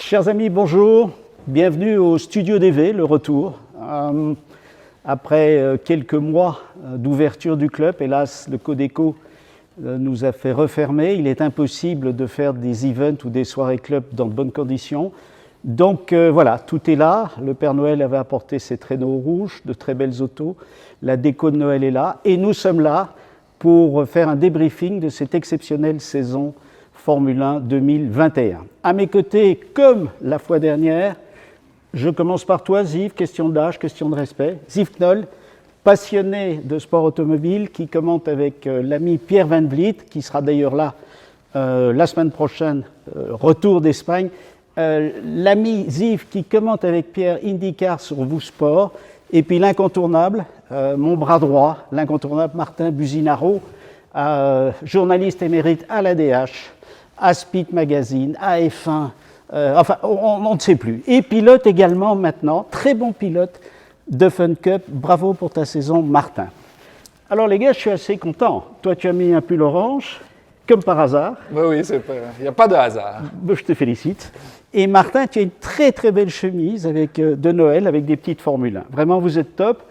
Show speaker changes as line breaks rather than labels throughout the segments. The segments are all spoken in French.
Chers amis, bonjour. Bienvenue au Studio DV, le retour. Après quelques mois d'ouverture du club, hélas, le Codeco nous a fait refermer. Il est impossible de faire des events ou des soirées club dans de bonnes conditions. Donc voilà, tout est là. Le Père Noël avait apporté ses traîneaux rouges, de très belles autos. La déco de Noël est là. Et nous sommes là pour faire un débriefing de cette exceptionnelle saison Formule 1 2021. À mes côtés, comme la fois dernière, je commence par toi, Ziv, question d'âge, question de respect. Ziv Knoll, passionné de sport automobile, qui commente avec l'ami Pierre Van Vliet, qui sera d'ailleurs là la semaine prochaine, retour d'Espagne. L'ami Ziv qui commente avec Pierre IndyCar sur Vous Sport. Et puis l'incontournable, mon bras droit, l'incontournable Martin Businaro, journaliste émérite à l'ADH, à Speed Magazine, à F1, enfin on ne sait plus. Et pilote également maintenant, très bon pilote de Fun Cup. Bravo pour ta saison, Martin. Alors les gars, je suis assez content. Toi, tu as mis un pull orange, comme par hasard.
Oui, il n'y a pas de hasard.
Je te félicite. Et Martin, tu as une très très belle chemise de Noël avec des petites Formule 1. Vraiment, vous êtes top.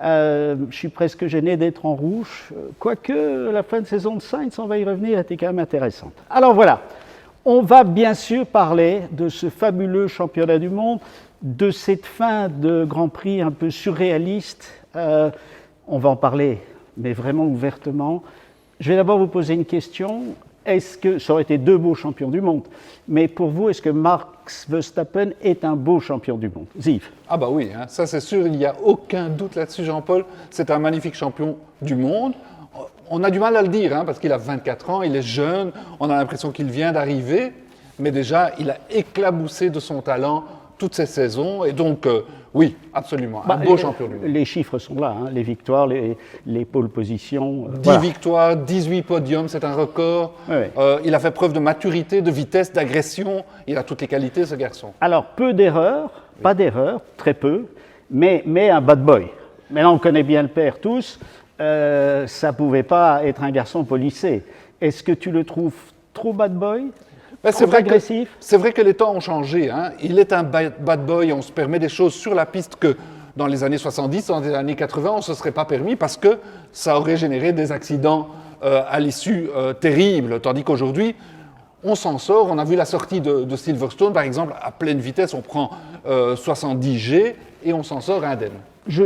Je suis presque gêné d'être en rouge, quoique la fin de saison de Sainz, on va y revenir, était quand même intéressante. Alors voilà, on va bien sûr parler de ce fabuleux championnat du monde, de cette fin de Grand Prix un peu surréaliste. On va en parler, mais vraiment ouvertement. Je vais d'abord vous poser une question. Est-ce que ça aurait été deux beaux champions du monde, mais pour vous, est-ce que Max Verstappen est un beau champion du monde? Ziv.
Ah bah oui, hein, ça c'est sûr, il n'y a aucun doute là-dessus, Jean-Paul. C'est un magnifique champion du monde. On a du mal à le dire, hein, parce qu'il a 24 ans, il est jeune, on a l'impression qu'il vient d'arriver, mais déjà, il a éclaboussé de son talent toutes ces saisons, et donc, oui, absolument, un beau champion du monde.
Les chiffres sont là, hein, les victoires, les pole positions.
10
voilà.
victoires, 18 podiums, c'est un record.
Oui.
Il a fait preuve de maturité, de vitesse, d'agression. Il a toutes les qualités, ce garçon.
Alors, peu d'erreurs, pas d'erreurs, très peu, mais un bad boy. Maintenant, on connaît bien le père tous, ça ne pouvait pas être un garçon policé. Est-ce que tu le trouves trop bad boy?
C'est
agressif?
C'est vrai que les temps ont changé. Hein. Il est un bad boy, on se permet des choses sur la piste que dans les années 70, dans les années 80, on ne se serait pas permis parce que ça aurait généré des accidents à l'issue terribles. Tandis qu'aujourd'hui, on s'en sort. On a vu la sortie de Silverstone, par exemple, à pleine vitesse, on prend 70 G et on s'en sort indemne.
Je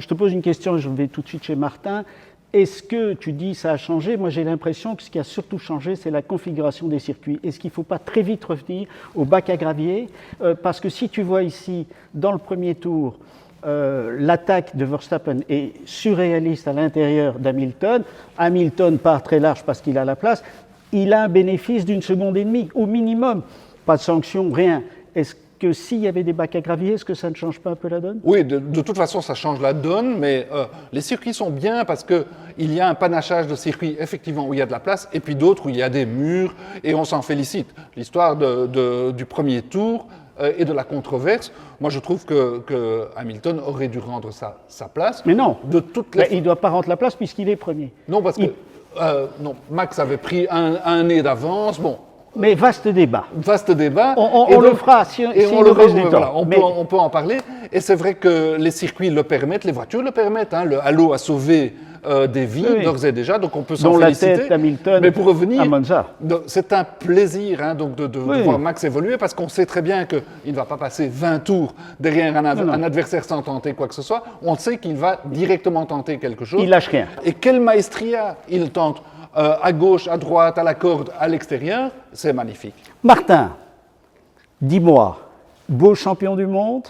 te pose une question, je vais tout de suite chez Martin. Est-ce que tu dis ça a changé? Moi, j'ai l'impression que ce qui a surtout changé, c'est la configuration des circuits. Est-ce qu'il ne faut pas très vite revenir au bac à gravier? Parce que si tu vois ici, dans le premier tour, l'attaque de Verstappen est surréaliste à l'intérieur d'Hamilton. Hamilton part très large parce qu'il a la place. Il a un bénéfice d'une seconde et demie, au minimum. Pas de sanction, rien. Est-ce que s'il y avait des bacs à gravier, est-ce que ça ne change pas un peu la donne?
Oui, de toute façon, ça change la donne, mais les circuits sont bien parce qu'il y a un panachage de circuits, effectivement, où il y a de la place, et puis d'autres où il y a des murs, et on s'en félicite. L'histoire du premier tour et de la controverse, moi je trouve que Hamilton aurait dû rendre sa place.
Mais non, il ne doit pas rendre la place puisqu'il est premier.
Non, parce que non, Max avait pris un nez d'avance, bon.
Mais vaste débat.
Vaste débat.
On le fera si on le reste du temps.
Voilà, on peut en parler. Et c'est vrai que les circuits le permettent, les voitures le permettent. Hein. Le Halo a sauvé des vies d'ores et déjà, donc on peut s'en féliciter.
La tête d'Hamilton.
Mais pour revenir,
à Monza.
c'est un plaisir hein, donc de voir Max évoluer parce qu'on sait très bien qu'il ne va pas passer 20 tours derrière un adversaire sans tenter quoi que ce soit. On sait qu'il va directement tenter quelque chose.
Il lâche rien.
Et quelle maestria il tente à gauche, à droite, à la corde, à l'extérieur, c'est magnifique.
Martin, dis-moi, beau champion du monde,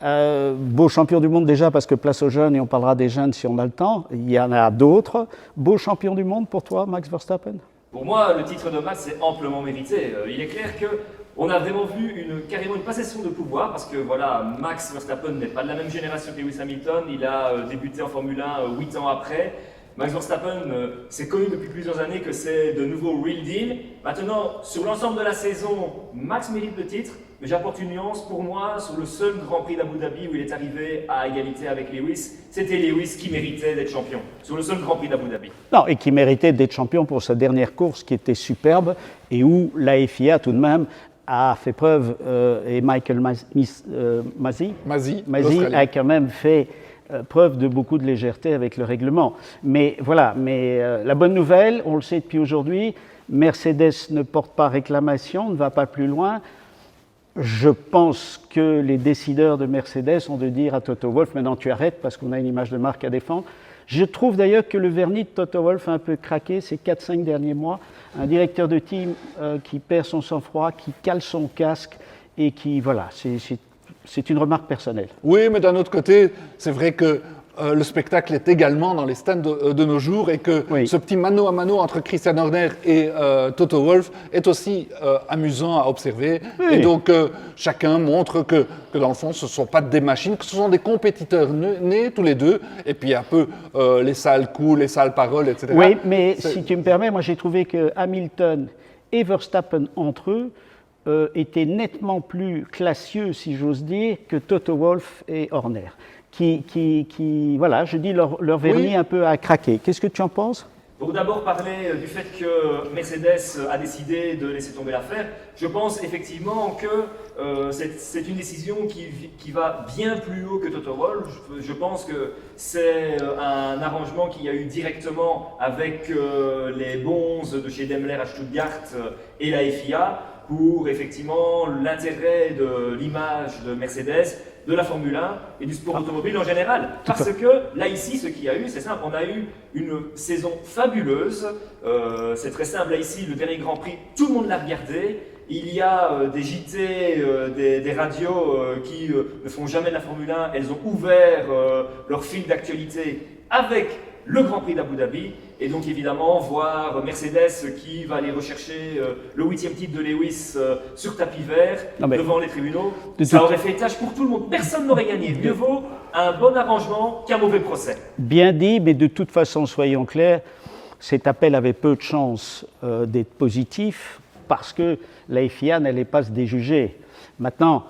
beau champion du monde déjà parce que place aux jeunes, et on parlera des jeunes si on a le temps, il y en a d'autres. Beau champion du monde pour toi, Max Verstappen?
Pour moi, le titre de Max est amplement mérité. Il est clair qu'on a vraiment vu carrément une passation de pouvoir parce que voilà, Max Verstappen n'est pas de la même génération que Lewis Hamilton, il a débuté en Formule 1 8 ans après. Max Verstappen, c'est connu depuis plusieurs années que c'est de nouveau real deal. Maintenant, sur l'ensemble de la saison, Max mérite le titre, mais j'apporte une nuance pour moi sur le seul Grand Prix d'Abu Dhabi où il est arrivé à égalité avec Lewis. C'était Lewis qui méritait d'être champion, sur le seul Grand Prix d'Abu Dhabi.
Non, et qui méritait d'être champion pour sa dernière course qui était superbe et où la FIA tout de même a fait preuve, et Michael Masi
l'Australien.
a quand même fait preuve de beaucoup de légèreté avec le règlement. Mais voilà, la bonne nouvelle, on le sait depuis aujourd'hui, Mercedes ne porte pas réclamation, ne va pas plus loin. Je pense que les décideurs de Mercedes ont de dire à Toto Wolff, maintenant tu arrêtes parce qu'on a une image de marque à défendre. Je trouve d'ailleurs que le vernis de Toto Wolff a un peu craqué ces 4-5 derniers mois. Un directeur de team qui perd son sang-froid, qui cale son casque et qui, voilà, c'est une remarque personnelle.
Oui, mais d'un autre côté, c'est vrai que le spectacle est également dans les stands de nos jours et que ce petit mano à mano entre Christian Horner et Toto Wolff est aussi amusant à observer. Oui. Et donc, chacun montre que dans le fond, ce ne sont pas des machines, que ce sont des compétiteurs nés tous les deux. Et puis, un peu les sales coups, les sales paroles, etc.
Oui, mais si tu me permets, moi j'ai trouvé que Hamilton et Verstappen entre eux étaient nettement plus classieux, si j'ose dire, que Toto Wolff et Horner. Voilà, je dis leur vernis un peu à craquer. Qu'est-ce que tu en penses?
Pour d'abord parler du fait que Mercedes a décidé de laisser tomber l'affaire, je pense effectivement que c'est une décision qui va bien plus haut que Toto Wolff. Je pense que c'est un arrangement qu'il y a eu directement avec les bonzes de chez Daimler à Stuttgart et la FIA pour effectivement l'intérêt de l'image de Mercedes, de la Formule 1 et du sport automobile en général. Parce que là, ici, ce qu'il y a eu, c'est simple, on a eu une saison fabuleuse. C'est très simple, là, ici, le dernier Grand Prix, tout le monde l'a regardé. Il y a des JT, des radios qui ne font jamais de la Formule 1. Elles ont ouvert leur fil d'actualité avec le Grand Prix d'Abu Dhabi. Et donc évidemment, voir Mercedes qui va aller rechercher le 8e titre de Lewis sur tapis vert, devant les tribunaux, ça aurait fait tâche pour tout le monde. Personne n'aurait gagné. Mieux vaut un bon arrangement qu'un mauvais procès.
Bien dit, mais de toute façon, soyons clairs, cet appel avait peu de chances d'être positif parce que la FIA n'allait pas se déjuger. Maintenant,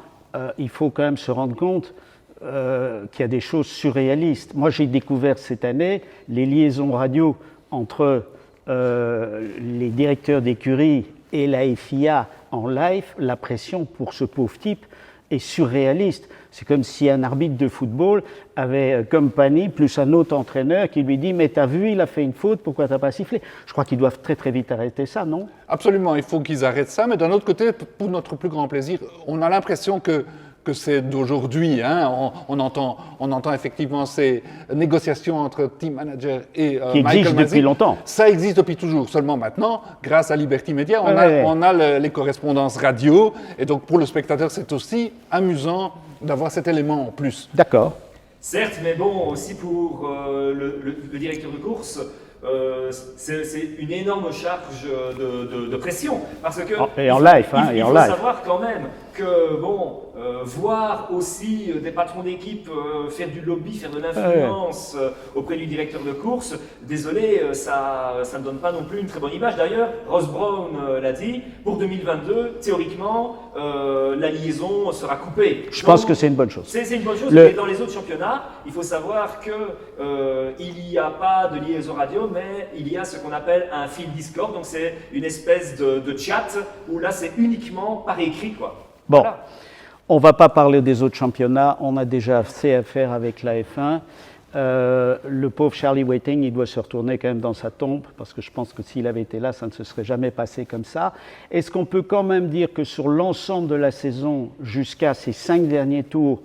il faut quand même se rendre compte qu'il y a des choses surréalistes. Moi, j'ai découvert cette année les liaisons radio entre les directeurs d'écurie et la FIA en live. La pression pour ce pauvre type est surréaliste. C'est comme si un arbitre de football avait Company plus un autre entraîneur qui lui dit « Mais t'as vu, il a fait une faute, pourquoi t'as pas sifflé ?» Je crois qu'ils doivent très très vite arrêter ça, non?
Absolument, il faut qu'ils arrêtent ça. Mais d'un autre côté, pour notre plus grand plaisir, on a l'impression que c'est d'aujourd'hui. Hein. On entend effectivement ces négociations entre team manager et
qui
Michael
existent
Masi.
depuis longtemps.
Ça existe depuis toujours. Seulement maintenant, grâce à Liberty Media, on a les correspondances radio. Et donc pour le spectateur, c'est aussi amusant d'avoir cet élément en plus.
D'accord.
Certes, mais bon, aussi pour le directeur de course, c'est une énorme charge de pression. Parce que
et en live,
il faut savoir quand même que, bon, voir aussi des patrons d'équipe faire du lobby, faire de l'influence auprès du directeur de course, désolé, ça ne donne pas non plus une très bonne image. D'ailleurs, Ross Brown l'a dit, pour 2022, théoriquement, la liaison sera coupée.
Je pense que c'est une bonne chose.
C'est une bonne chose, mais dans les autres championnats, il faut savoir qu'il n'y a pas de liaison radio, mais il y a ce qu'on appelle un fil Discord, donc c'est une espèce de chat où là c'est uniquement par écrit, quoi.
Bon, voilà. On ne va pas parler des autres championnats, on a déjà assez à faire avec la F1. Le pauvre Charlie Whiting, il doit se retourner quand même dans sa tombe, parce que je pense que s'il avait été là, ça ne se serait jamais passé comme ça. Est-ce qu'on peut quand même dire que sur l'ensemble de la saison, jusqu'à ces 5 derniers tours,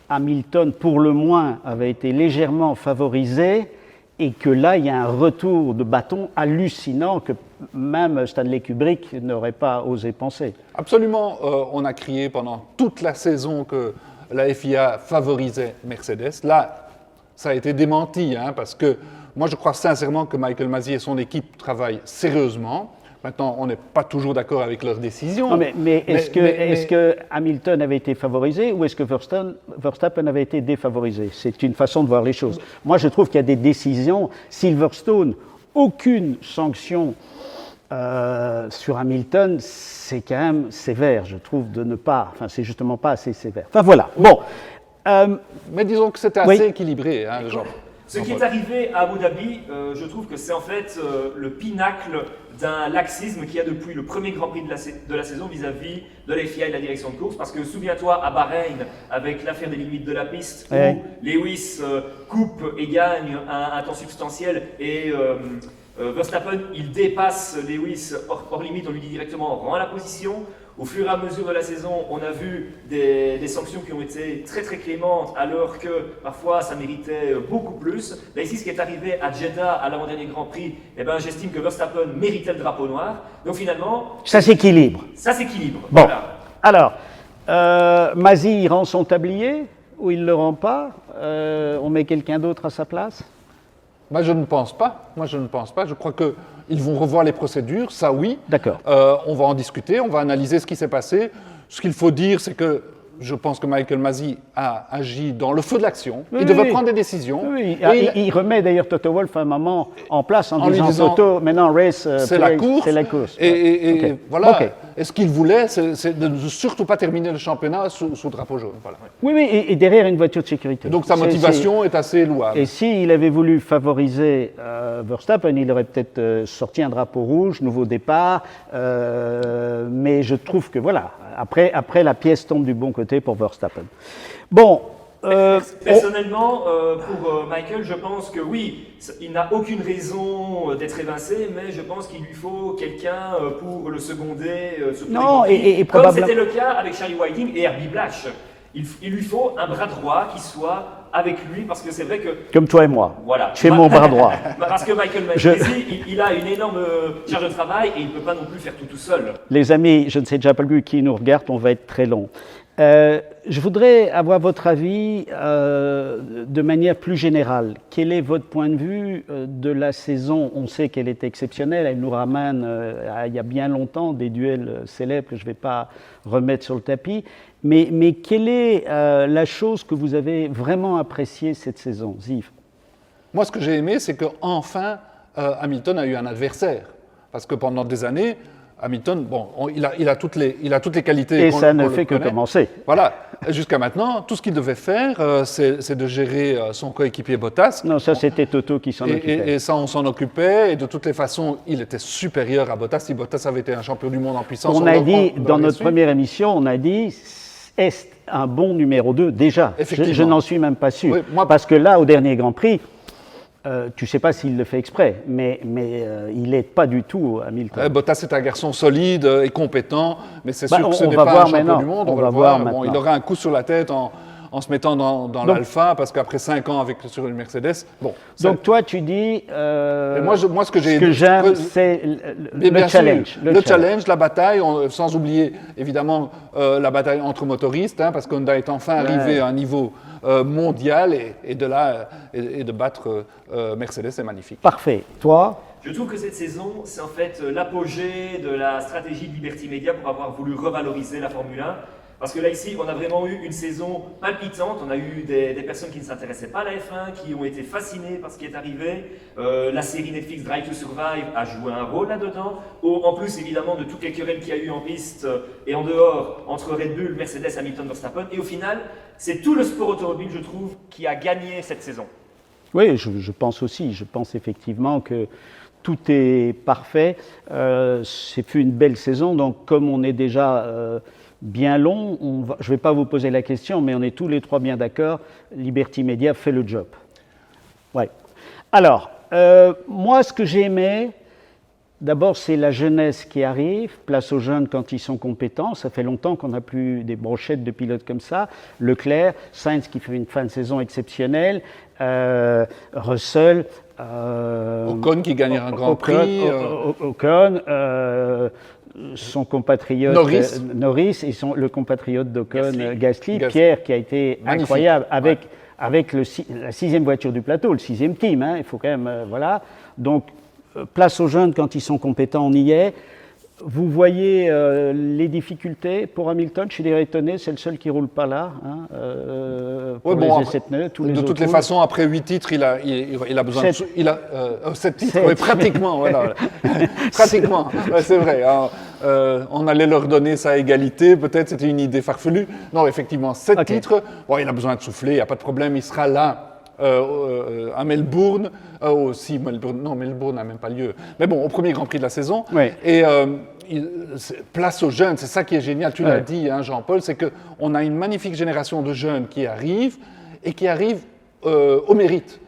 Hamilton, pour le moins, avait été légèrement favorisé, et que là, il y a un retour de bâton hallucinant que même Stanley Kubrick n'aurait pas osé penser.
Absolument. On a crié pendant toute la saison que la FIA favorisait Mercedes. Là, ça a été démenti, hein, parce que moi, je crois sincèrement que Michael Masi et son équipe travaillent sérieusement. Maintenant, on n'est pas toujours d'accord avec leurs décisions.
Non, mais est-ce que Hamilton avait été favorisé ou est-ce que Verstappen avait été défavorisé? C'est une façon de voir les choses. Moi, je trouve qu'il y a des décisions. Silverstone, aucune sanction sur Hamilton, c'est quand même sévère, je trouve, de ne pas... Enfin, c'est justement pas assez sévère. Enfin, voilà. Bon.
Mais disons que c'était assez équilibré, hein, genre.
Ce qui est arrivé à Abu Dhabi, je trouve que c'est en fait le pinacle d'un laxisme qu'il y a depuis le premier Grand Prix de la saison vis-à-vis de la FIA et de la direction de course. Parce que souviens-toi, à Bahreïn, avec l'affaire des limites de la piste, où Lewis coupe et gagne un temps substantiel et Verstappen, il dépasse Lewis hors limite, on lui dit directement rends la position. Au fur et à mesure de la saison, on a vu des sanctions qui ont été très très clémentes, alors que parfois ça méritait beaucoup plus. Là ici, ce qui est arrivé à Jeddah, à l'avant-dernier Grand Prix, eh ben, j'estime que Verstappen méritait le drapeau noir. Donc finalement...
Ça s'équilibre.
Ça s'équilibre,
Bon,
voilà.
alors, Masi rend son tablier ou il ne le rend pas? On met quelqu'un d'autre à sa place?
Moi, je ne pense pas. Je crois qu'ils vont revoir les procédures, ça oui.
D'accord.
On va en discuter, on va analyser ce qui s'est passé. Ce qu'il faut dire, c'est que je pense que Michael Masi a agi dans le feu de l'action.
Oui,
il devait
oui.
prendre des décisions.
Oui,
Et
il remet d'ailleurs Toto Wolff un moment en place en
lui
disant
disant,
Toto, maintenant race,
c'est la
place,
course.
c'est la course.
Et
Ok.
voilà.
Ok.
Et ce qu'il voulait, c'est de ne surtout pas terminer le championnat sous drapeau jaune. Voilà.
Oui, oui, et derrière une voiture de sécurité.
Donc sa motivation est assez louable.
Et s'il avait voulu favoriser Verstappen, il aurait peut-être sorti un drapeau rouge, nouveau départ. Mais je trouve que voilà, après la pièce tombe du bon côté pour Verstappen. Bon.
Personnellement, pour Michael, je pense que oui, il n'a aucune raison d'être évincé, mais je pense qu'il lui faut quelqu'un pour le seconder sur tous les Grands Prix.
et
Comme
probablement...
c'était le cas avec Charlie Whiting et Herbie Blash. Il lui faut un bras droit qui soit avec lui, parce que c'est vrai que...
Comme toi et moi.
Voilà.
Tu es mon bras droit.
Parce que Michael Masi, il a une énorme charge de travail et il ne peut pas non plus faire tout seul.
Les amis, je ne sais déjà pas plus qui nous regarde, on va être très long. Je voudrais avoir votre avis de manière plus générale. Quel est votre point de vue de la saison? On sait qu'elle est exceptionnelle, elle nous ramène il y a bien longtemps des duels célèbres que je ne vais pas remettre sur le tapis. Mais quelle est la chose que vous avez vraiment appréciée cette saison, Ziv?
Moi, ce que j'ai aimé, c'est qu'enfin, Hamilton a eu un adversaire. Parce que pendant des années, Hamilton, bon, il a toutes les qualités.
Et ça ne fait que commencer.
Voilà. Jusqu'à maintenant, tout ce qu'il devait faire, c'est de gérer son coéquipier Bottas.
Non, ça c'était Toto qui s'en occupait.
Et ça, on s'en occupait. Et de toutes les façons, il était supérieur à Bottas. Si Bottas avait été un champion du monde en puissance,
on a dit, dans notre première émission, on a dit, est un bon numéro 2 déjà? Je n'en suis même pas sûr.
Oui, moi,
parce que là, au dernier Grand Prix, tu ne sais pas s'il le fait exprès, mais il n'est pas du tout Hamilton.
Bottas est un garçon solide et compétent, mais c'est sûr que ce n'est
va
pas
voir
un champion
maintenant.
du monde.
On va voir maintenant.
Bon, il aura un coup sur la tête en se mettant dans l'Alpha, parce qu'après 5 ans sur une Mercedes... Bon,
donc toi, tu dis...
moi, ce que
j'aime, c'est le challenge.
Le challenge, la bataille, sans oublier évidemment la bataille entre motoristes, parce qu'on est enfin arrivé à un niveau mondial, et de là, et de battre Mercedes, c'est magnifique.
Parfait. Toi?
Je trouve que cette saison, c'est en fait l'apogée de la stratégie de Liberty Media pour avoir voulu revaloriser la Formule 1. Parce que là, ici, on a vraiment eu une saison palpitante. On a eu des personnes qui ne s'intéressaient pas à la F1, qui ont été fascinées par ce qui est arrivé. La série Netflix Drive to Survive a joué un rôle là-dedans. En plus, évidemment, de toutes les querelles qu'il y a eu en piste et en dehors entre Red Bull, Mercedes, Hamilton, Verstappen. Et au final, c'est tout le sport automobile, je trouve, qui a gagné cette saison.
Oui, je pense aussi. Je pense effectivement que tout est parfait. C'est fut une belle saison. Donc, comme on est déjà... bien long, je ne vais pas vous poser la question, mais on est tous les trois bien d'accord, Liberty Media fait le job. Ouais. Alors, moi, ce que j'ai aimé, d'abord, c'est la jeunesse qui arrive, place aux jeunes quand ils sont compétents. Ça fait longtemps qu'on n'a plus des brochettes de pilotes comme ça. Leclerc, Sainz qui fait une fin de saison exceptionnelle, Russell,
Ocon qui gagne un Grand Prix.
Ocon, son compatriote Norris et le compatriote d'Ocon, Gasly, Pierre, qui a été magnifique. Incroyable avec la sixième voiture du plateau, le sixième team. Il faut quand même, voilà. Donc, place aux jeunes quand ils sont compétents, on y est. Vous voyez les difficultés pour Hamilton. Je suis d'ailleurs étonné, c'est le seul qui ne roule pas là. Pour les essais de pneus,
de toutes les façons, après 8 titres, il a besoin de... 7 titres, oui, pratiquement. Voilà. Pratiquement, ouais, c'est vrai. Alors, on allait leur donner ça à égalité, peut-être c'était une idée farfelue. Non, effectivement, 7 titres, bon, il a besoin de souffler, il n'y a pas de problème, il sera là à Melbourne, aussi Melbourne, non, Melbourne n'a même pas lieu, mais bon, au premier Grand Prix de la saison.
Ouais.
Et place aux jeunes, c'est ça qui est génial, tu l'as
Ouais.
dit, hein, Jean-Paul, c'est qu'on a une magnifique génération de jeunes qui arrivent et qui arrivent au mérite.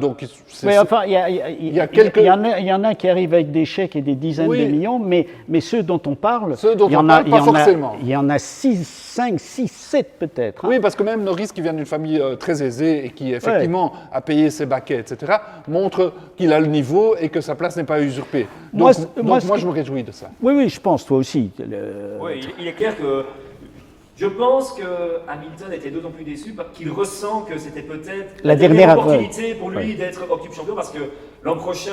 Donc,
Mais enfin, il
y a quelques-
il y en a qui arrivent avec des chèques et des dizaines
Oui.
de millions, mais ceux dont on parle,
Ceux dont
il y
on
en
parle,
a,
pas forcément.
Il y en a 5, 6, 7 peut-être. hein.
Oui, parce que même Norris, qui vient d'une famille très aisée et qui, effectivement, a payé ses baquets, etc., montre qu'il a le niveau et que sa place n'est pas usurpée.
Moi,
Donc,
moi,
moi, je me réjouis de ça.
Oui, oui, je pense, toi aussi.
Oui, il est clair que je pense que Hamilton était d'autant plus déçu parce qu'il ressent que c'était peut-être
La dernière
opportunité pour lui d'être octuple champion parce que l'an prochain,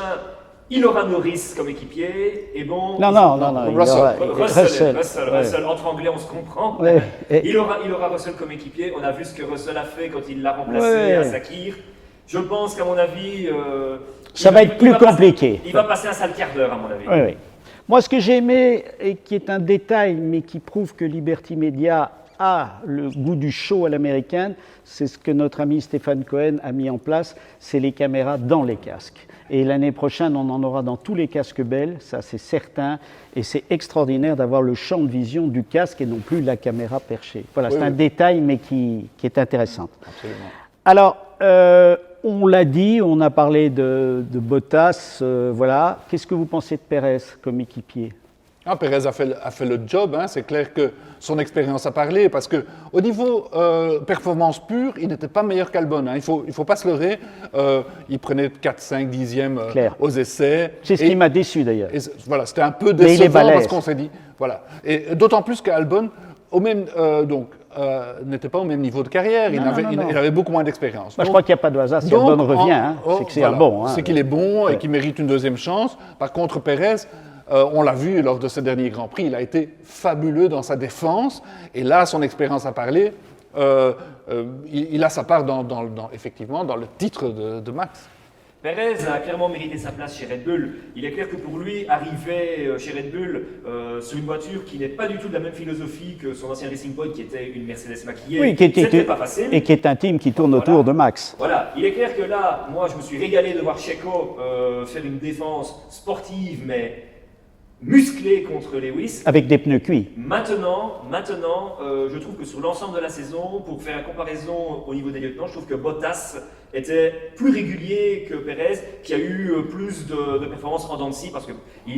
il aura Norris comme équipier et bon.
Non, il y
Russell.
aura-
Russell, entre anglais on se comprend.
Ouais. Et-
Il aura Russell comme équipier. On a vu ce que Russell a fait quand il l'a remplacé
Ouais.
à Sakir. Je pense qu'à mon avis,
Ça va être plus compliqué.
Il va passer un sale quart d'heure à mon avis.
Oui, oui. Moi, ce que j'ai aimé, et qui est un détail, mais qui prouve que Liberty Media a le goût du show à l'américaine, c'est ce que notre ami Stéphane Cohen a mis en place, c'est les caméras dans les casques. Et l'année prochaine, on en aura dans tous les casques Bell, ça c'est certain, et c'est extraordinaire d'avoir le champ de vision du casque et non plus la caméra perchée. Voilà,
Oui,
c'est un
oui.
détail, mais qui est intéressant.
Absolument.
Alors, on l'a dit, on a parlé de Bottas, voilà. Qu'est-ce que vous pensez de Pérez comme équipier?
Ah, Pérez a fait le job, hein. C'est clair que son expérience a parlé, parce qu'au niveau performance pure, il n'était pas meilleur qu'Albon. Hein. Il faut pas se leurrer, il prenait 4, 5 dixièmes
Clair.
aux essais.
C'est ce
Et-
qui m'a déçu d'ailleurs.
Et voilà, c'était un peu
Mais il est
décevant
balèze.
parce qu'on s'est dit, voilà. Et d'autant plus qu'Albon, n'était pas au même niveau de carrière,
Non, non.
il avait beaucoup moins d'expérience.
Moi, je
Donc,
crois qu'il n'y a pas de hasard si
donc,
Albon revient, hein.
oh,
C'est que c'est
voilà.
un bon. Hein.
C'est qu'il est bon et
Ouais.
qu'il mérite une deuxième chance. Par contre, Pérez, on l'a vu lors de ce dernier Grand Prix, il a été fabuleux dans sa défense. Et là, son expérience a parlé. Il a sa part effectivement dans le titre de Max.
Perez a clairement mérité sa place chez Red Bull. Il est clair que pour lui, arriver chez Red Bull sur une voiture qui n'est pas du tout de la même philosophie que son ancien Racing Point, qui était une Mercedes maquillée,
Oui,
c'était pas facile.
et qui est un team qui tourne
Voilà.
autour de Max.
Voilà, il est clair que là, moi, je me suis régalé de voir Checo faire une défense sportive, mais musclée contre Lewis.
Avec des pneus cuits.
Maintenant, je trouve que sur l'ensemble de la saison, pour faire la comparaison au niveau des lieutenants, je trouve que Bottas était plus régulier que Perez, qui a eu plus de performances en dents de scie, parce que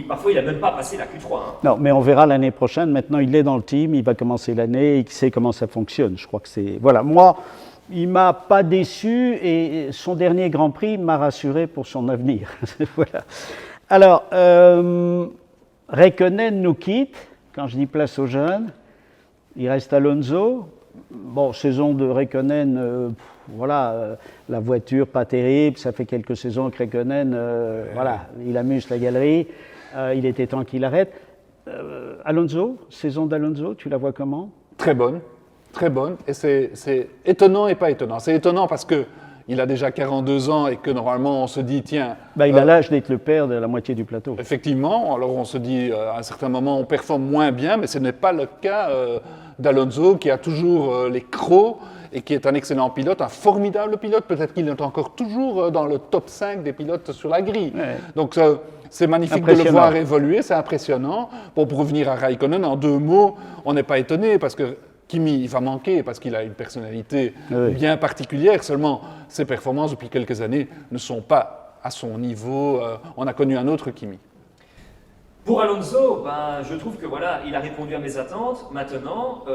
parfois il n'a même pas passé la Q3. Hein.
Non, mais on verra l'année prochaine. Maintenant, il est dans le team, il va commencer l'année, il sait comment ça fonctionne. Je crois que c'est. Voilà, moi, il m'a pas déçu et son dernier Grand Prix m'a rassuré pour son avenir. Voilà. Alors, Räikkönen nous quitte. Quand je dis place aux jeunes, il reste Alonso. Bon, saison de Räikkönen, voilà, la voiture pas terrible. Ça fait quelques saisons que Räikkönen, voilà, il amuse la galerie. Il était temps qu'il arrête. Alonso, saison d'Alonso, tu la vois comment?
Très bonne, très bonne. Et c'est étonnant et pas étonnant. C'est étonnant parce qu'il a déjà 42 ans et que normalement on se dit, tiens.
Il a l'âge d'être le père de la moitié du plateau.
Effectivement, alors on se dit à un certain moment on performe moins bien, mais ce n'est pas le cas d'Alonso qui a toujours les crocs et qui est un excellent pilote, un formidable pilote. Peut-être qu'il est encore toujours dans le top 5 des pilotes sur la grille.
Ouais.
Donc c'est magnifique de le voir évoluer, c'est impressionnant. Pour revenir à Räikkönen, en 2 mots, on n'est pas étonné parce que Kimi, il va manquer parce qu'il a une personnalité bien particulière. Seulement, ses performances depuis quelques années ne sont pas à son niveau. On a connu un autre Kimi.
Pour Alonso, je trouve que voilà, il a répondu à mes attentes. Maintenant,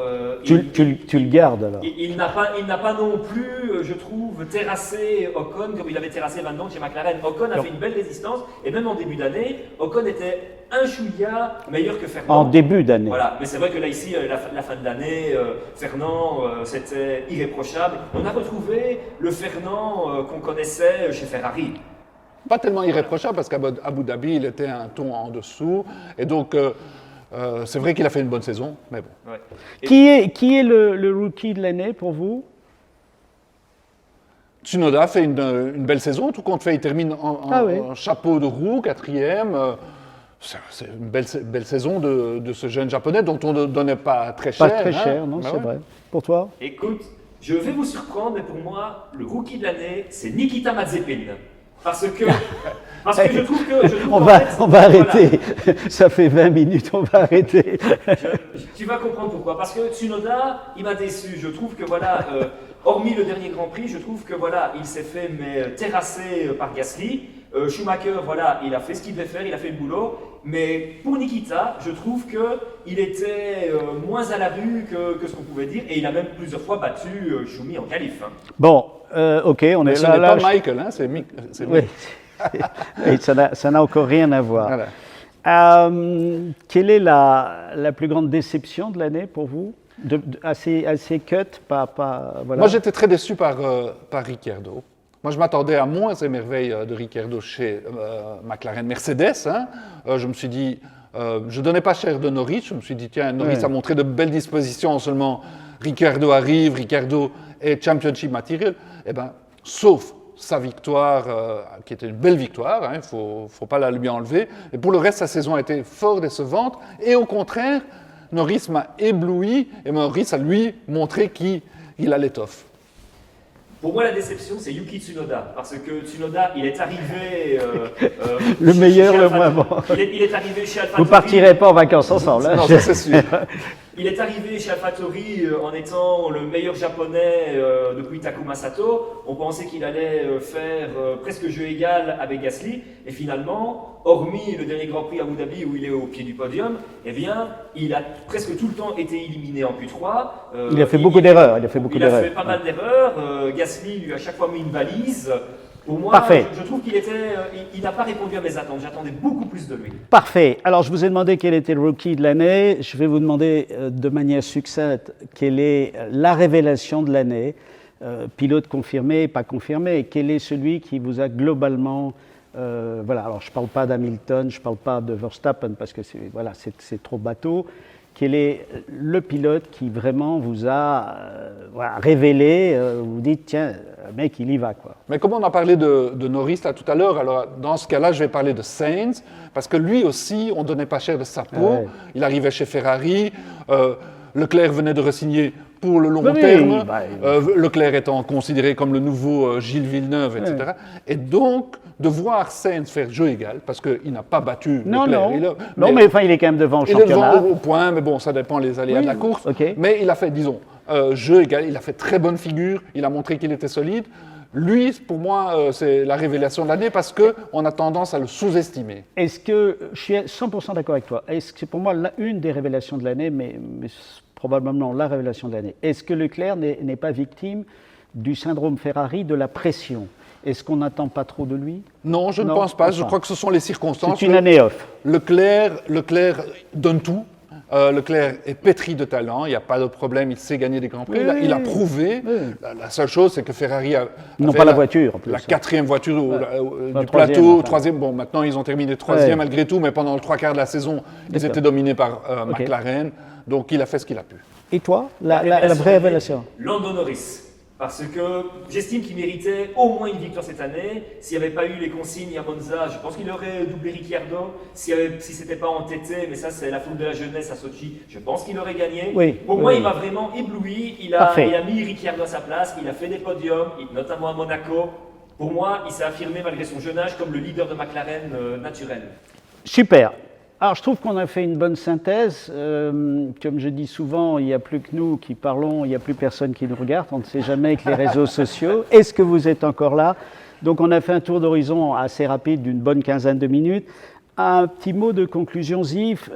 Tu le gardes alors.
il n'a pas non plus, je trouve, terrassé Ocon comme il avait terrassé Van Dorn chez McLaren. Ocon a fait une belle résistance et même en début d'année, Ocon était un chouïa meilleur que Fernand.
En début d'année.
Voilà, mais c'est vrai que là ici, la fin de l'année, Fernand, c'était irréprochable. On a retrouvé le Fernand qu'on connaissait chez Ferrari.
Pas tellement irréprochable parce qu'à Abu Dhabi, il était un ton en dessous. Et donc, c'est vrai qu'il a fait une bonne saison, mais bon.
Ouais.
Qui est le rookie de l'année pour vous?
Tsunoda fait une belle saison, tout compte fait, il termine en chapeau de roue, 4e. C'est une belle saison de ce jeune japonais dont on ne donnait pas très cher.
Pas très cher, non, c'est vrai. Pour toi?
Écoute, Je vais vous surprendre, mais pour moi, le rookie de l'année, c'est Nikita Mazepin. Parce que je trouve
on
qu'en
va,
fait,
on va
voilà.
arrêter. Ça fait 20 minutes, on va arrêter.
Tu vas comprendre pourquoi. Parce que Tsunoda, il m'a déçu. Je trouve que voilà, hormis le dernier Grand Prix, je trouve que voilà, il s'est fait terrasser par Gasly. Schumacher, voilà, il a fait ce qu'il devait faire, il a fait le boulot. Mais pour Nikita, je trouve qu'il était moins à la rue que ce qu'on pouvait dire. Et il a même plusieurs fois battu Schumi en qualif. Hein.
Bon, ok, on est
Ce
là.
n'est pas Michael, hein, c'est Mick.
Oui. Et ça n'a encore rien à voir.
Voilà.
Quelle est la plus grande déception de l'année pour vous assez cut, voilà.
Moi, j'étais très déçu par Ricciardo. Moi, je m'attendais à moins et merveilles de Ricciardo chez McLaren Mercedes. Hein. Je me suis dit, je ne donnais pas cher de Norris. Je me suis dit, tiens, Norris a montré de belles dispositions. Seulement, Ricciardo arrive, Ricciardo est championship material. Eh bien, sauf sa victoire, qui était une belle victoire, il ne faut pas la lui enlever. Et pour le reste, sa saison a été fort décevante. Et au contraire, Norris m'a ébloui et Norris a lui montré qu'il a l'étoffe.
Pour moi, la déception, c'est Yuki Tsunoda. Parce que Tsunoda, il est arrivé.
Le meilleur, le moins bon.
Il est arrivé chez AlphaTauri.
Vous ne partirez pas en vacances ensemble. Hein.
Non, ça c'est sûr.
Il est arrivé chez AlphaTauri en étant le meilleur japonais depuis Takuma Sato. On pensait qu'il allait faire presque jeu égal avec Gasly. Et finalement, hormis le dernier Grand Prix à Abu Dhabi où il est au pied du podium, eh bien, il a presque tout le temps été éliminé en Q3.
Il a fait beaucoup d'erreurs. Il a fait
pas mal d'erreurs. Gasly lui a chaque fois mis une valise. Pour moi,
Parfait.
Je trouve qu'il n'a pas répondu à mes attentes. J'attendais beaucoup plus de lui.
Parfait. Alors, je vous ai demandé quel était le rookie de l'année. Je vais vous demander de manière succincte quelle est la révélation de l'année, pilote confirmé, pas confirmé. Quel est celui qui vous a globalement... voilà, alors je ne parle pas d'Hamilton, je ne parle pas de Verstappen parce que c'est trop bateau. Quel est le pilote qui vraiment vous a révélé, vous dites, tiens, le mec, il y va, quoi.
Mais comme on a parlé de Norris là, tout à l'heure, alors dans ce cas-là, je vais parler de Sainz, parce que lui aussi, on ne donnait pas cher de sa peau.
Ouais.
Il arrivait chez Ferrari, Leclerc venait de re-signer pour le long terme, Leclerc étant considéré comme le nouveau Gilles Villeneuve, etc.
Ouais.
Et donc, de voir Sainz faire jeu égal, parce qu'il n'a pas battu Leclerc.
Mais enfin, il est quand même devant au
il
championnat.
est devant au point, mais bon, ça dépend des aléas de la course.
Okay.
Mais il a fait, disons, jeu égal, il a fait très bonne figure, il a montré qu'il était solide. Lui, pour moi, c'est la révélation de l'année parce qu'on a tendance à le sous-estimer.
Est-ce que, je suis 100% d'accord avec toi, est-ce que c'est pour moi une des révélations de l'année, mais probablement la révélation de l'année. Est-ce que Leclerc n'est pas victime du syndrome Ferrari de la pression? Est-ce qu'on n'attend pas trop de lui?
Non, je ne pense pas. Je crois que ce sont les circonstances.
C'est une année off.
Leclerc donne tout. Leclerc est pétri de talent, il n'y a pas de problème, il sait gagner des Grands Prix, il a prouvé. Oui. La seule chose, c'est que Ferrari a
la voiture, en plus.
La quatrième voiture du plateau, troisième. Bon, maintenant ils ont terminé troisième malgré tout, mais pendant le 3/4 de la saison, ils étaient dominés par McLaren, donc il a fait ce qu'il a pu.
Et toi, la vraie révélation?
Lando Norris. Parce que j'estime qu'il méritait au moins une victoire cette année. S'il n'y avait pas eu les consignes à Monza, je pense qu'il aurait doublé Ricciardo. Si ce n'était pas entêté, mais ça c'est la foule de la jeunesse à Sochi, je pense qu'il aurait gagné. Oui, pour moi, il m'a vraiment ébloui. Il a mis Ricciardo à sa place, il a fait des podiums, notamment à Monaco. Pour moi, il s'est affirmé malgré son jeune âge comme le leader de McLaren naturel.
Super. Alors, je trouve qu'on a fait une bonne synthèse. Comme je dis souvent, il n'y a plus que nous qui parlons, il n'y a plus personne qui nous regarde. On ne sait jamais avec les réseaux sociaux. Est-ce que vous êtes encore là? Donc, on a fait un tour d'horizon assez rapide d'une bonne quinzaine de minutes. Un petit mot de conclusion, Yves.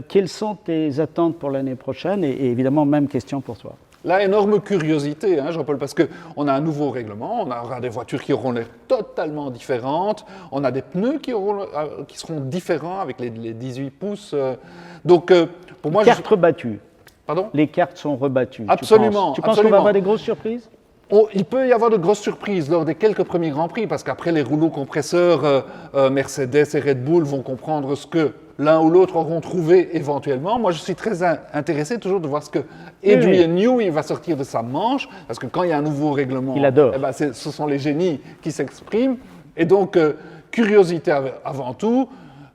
Quelles sont tes attentes pour l'année prochaine? Et évidemment, même question pour toi.
Là, énorme curiosité, Jean-Paul, parce qu'on a un nouveau règlement, on aura des voitures qui auront l'air totalement différentes, on a des pneus qui seront différents avec les 18 pouces. Donc, pour moi...
Cartes rebattues.
Pardon?
Les cartes sont rebattues.
Absolument.
Tu penses qu'on va avoir des grosses surprises?
Il peut y avoir de grosses surprises lors des quelques premiers Grands Prix, parce qu'après, les rouleaux compresseurs Mercedes et Red Bull vont comprendre ce que l'un ou l'autre auront trouvé éventuellement. Moi, je suis très intéressé toujours de voir ce que Adrian Newey va sortir de sa manche, parce que quand il y a un nouveau règlement,
il adore.
Eh ben, ce sont les génies qui s'expriment. Et donc, curiosité avant tout.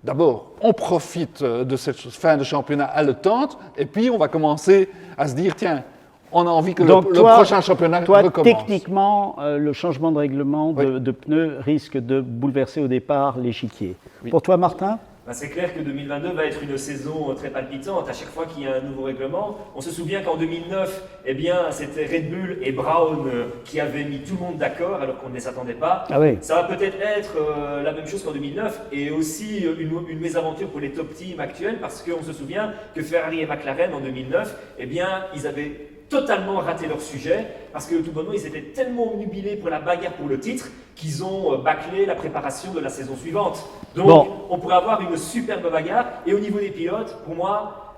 D'abord, on profite de cette fin de championnat haletante, et puis on va commencer à se dire, tiens, on a envie que
Donc
le
toi-
prochain championnat
Toi,
recommence.
techniquement, le changement de règlement de pneus risque de bouleverser au départ l'échiquier.
Oui.
Pour toi, Martin?
Ben, c'est clair que 2022 va être une saison très palpitante. À chaque fois qu'il y a un nouveau règlement, on se souvient qu'en 2009, eh bien, c'était Red Bull et Brown qui avaient mis tout le monde d'accord alors qu'on ne les attendait pas.
Ah oui.
Ça va peut-être être la même chose qu'en 2009 et aussi une mésaventure pour les top teams actuels parce qu'on se souvient que Ferrari et McLaren en 2009, eh bien, ils avaient totalement raté leur sujet parce que tout bonnement ils étaient tellement obnubilés pour la bagarre pour le titre qu'ils ont bâclé la préparation de la saison suivante. Donc
Bon.
on pourrait avoir une superbe bagarre et au niveau des pilotes, pour moi,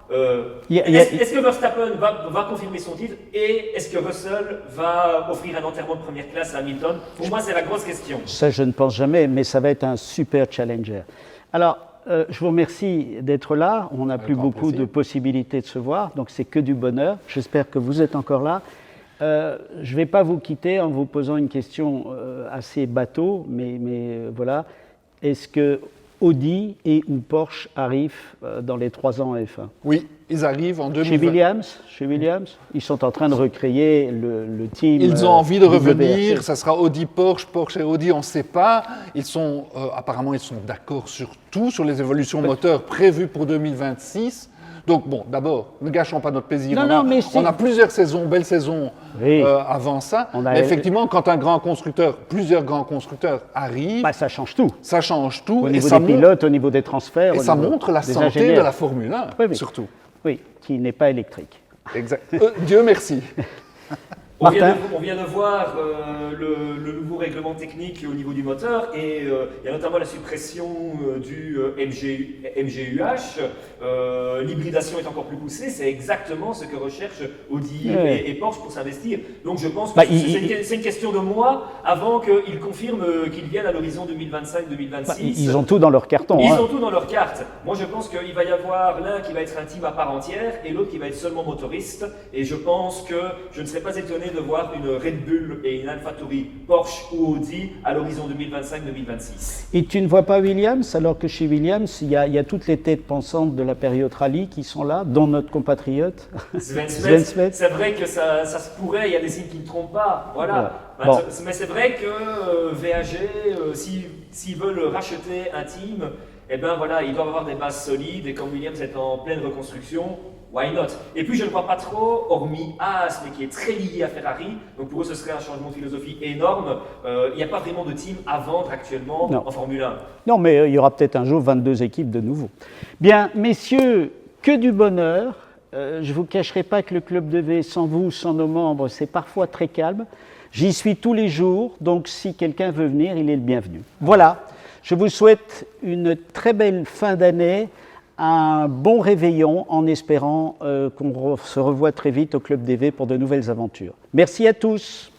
Il y a-
est-ce que Verstappen va confirmer son titre et est-ce que Russell va offrir un enterrement de première classe à Hamilton? Pour moi c'est la grosse question.
Ça, je ne pense jamais, mais ça va être un super challenger. Alors, je vous remercie d'être là. On n'a plus
grand
beaucoup
plaisir.
de possibilités de se voir, donc c'est que du bonheur. J'espère que vous êtes encore là. Je ne vais pas vous quitter en vous posant une question assez bateau, mais voilà. Est-ce que Audi et ou Porsche arrivent dans les 3 ans en F1?
Oui, ils arrivent en
Chez
2020.
Williams, ils sont en train de recréer le team.
Ils ont envie de
WRC.
revenir, ça sera Audi, Porsche et Audi, on ne sait pas. Apparemment, ils sont d'accord sur tout, sur les évolutions moteurs prévues pour 2026. Donc bon, d'abord, ne gâchons pas notre plaisir.
Non, mais c'est-
on a plusieurs saisons, belles saisons
Oui.
avant ça.
On a-
Mais effectivement, quand plusieurs grands constructeurs arrivent,
Bah, ça change tout.
ça change tout
Au
et
niveau
ça,
des pilotes, au niveau des transferts.
et
au
ça
niveau
montre la
des
santé de
ingénieurs.
la Formule 1,
Oui, oui.
surtout.
Oui, qui n'est pas électrique.
Exact. Dieu merci.
On vient,
Martin
on vient de voir le nouveau règlement technique au niveau du moteur et il y a notamment la suppression du MGUH. L'hybridation est encore plus poussée, c'est exactement ce que recherchent Audi
Ouais.
et Porsche pour s'investir. Donc je pense que
Bah,
c'est une question de mois avant qu'ils confirment qu'ils viennent à l'horizon 2025-2026.
Bah, ils ont tout dans leur carton.
Ils
hein.
ont tout dans leur carte. Moi, je pense qu'il va y avoir l'un qui va être un team à part entière et l'autre qui va être seulement motoriste. Et je pense que je ne serais pas étonné de voir une Red Bull et une AlphaTauri Porsche ou Audi à l'horizon 2025-2026.
Et tu ne vois pas Williams, alors que chez Williams, il y a toutes les têtes pensantes de la période rallye qui sont là, dont notre compatriote.
Sven
Sven
Svets,
Svets.
c'est vrai que ça se pourrait, il y a des signes qui ne trompent pas. Voilà.
Ouais. Bon.
Mais c'est vrai que VAG, s'ils veulent racheter un team, eh ben voilà, ils doivent avoir des bases solides et comme Williams est en pleine reconstruction, why not? Et puis je ne vois pas trop, hormis Haas, mais qui est très lié à Ferrari, donc pour eux ce serait un changement de philosophie énorme. Il n'y a pas vraiment de team à vendre actuellement
Non.
en Formule 1.
Non, mais il y aura peut-être un jour 22 équipes de nouveau. Bien, messieurs, que du bonheur. Je ne vous cacherai pas que le Club de V, sans vous, sans nos membres, c'est parfois très calme. J'y suis tous les jours, donc si quelqu'un veut venir, il est le bienvenu. Voilà, je vous souhaite une très belle fin d'année, un bon réveillon en espérant qu'on se revoie très vite au Club DV pour de nouvelles aventures. Merci à tous.